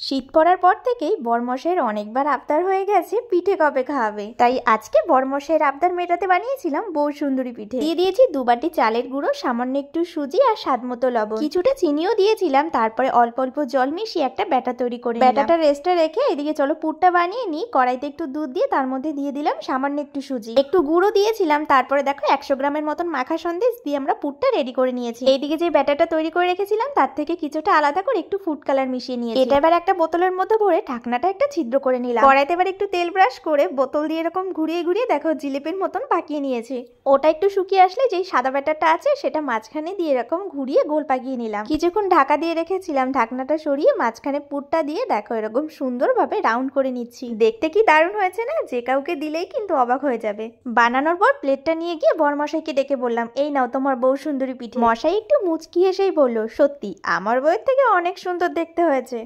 শীত পড়ার পর থেকেই বরমশাইয়ের অনেকবার আবদার হয়ে গেছে পিঠে কবে খাওয়াবে, তাই আজকে বরমশাইয়ের আবদার মেটাতে বানিয়েছিলাম বউ সুন্দরী পিঠে। দিয়ে দিয়েছি 2 বাটি চালের গুঁড়ো, সামান্য একটু সুজি আর স্বাদ মতো লবণ, কিছুটা চিনিও দিয়েছিলাম। তারপরে অল্প অল্প জল মিশিয়ে একটা ব্যাটার তৈরি করে ব্যাটারটা রেস্টে রেখে এদিকে চলো পুরটা বানিয়ে নিই। কড়াইতে একটু দুধ দিয়ে তার মধ্যে দিয়ে দিলাম সামান্য একটু সুজি, একটু গুঁড়ো দিয়েছিলাম। তারপরে দেখো 100 গ্রামের মতন মাখা সন্দেশ দিয়ে আমরা পুরটা রেডি করে নিয়েছি। এইদিকে যে ব্যাটারটা তৈরি করে রেখেছিলাম তার থেকে কিছুটা আলাদা করে একটু ফুড কালার মিশিয়ে নিয়েছি। এটা এবার একটা বোতলের মধ্যে ভরে ঢাকনাটা একটা ছিদ্র করে নিলাম। কড়াইতে এবার একটু তেল ব্রাশ করে বোতল দিয়ে এরকম ঘুরিয়ে ঘুরিয়ে দেখো জিলিপির মতন পাকিয়ে নিয়েছি। ওটা একটু শুকিয়ে আসলে যেই সাদা ব্যাটারটা আছে সেটা মাঝখানে দিয়ে এরকম ঘুরিয়ে গোল পাকিয়ে নিলাম। কিছুক্ষণ ঢাকা দিয়ে রেখেছিলাম, ঢাকনাটা সরিয়ে মাঝখানে পুরটা দিয়ে দেখো এরকম সুন্দরভাবে রাউন্ড করে নিচ্ছি। দেখতে কি দারুণ হয়েছে না? যে কাউকে দিলেই কিন্তু অবাক হয়ে যাবে। বানানোর পর প্লেটটা নিয়ে গিয়ে বরমশাইকে ডেকে বললাম, এই নাও তোমার বউ সুন্দরী পিঠে। মশাই একটু মুচকি হেসেই বলল, সত্যি আমার বউয়ের থেকে অনেক সুন্দর দেখতে হয়েছে।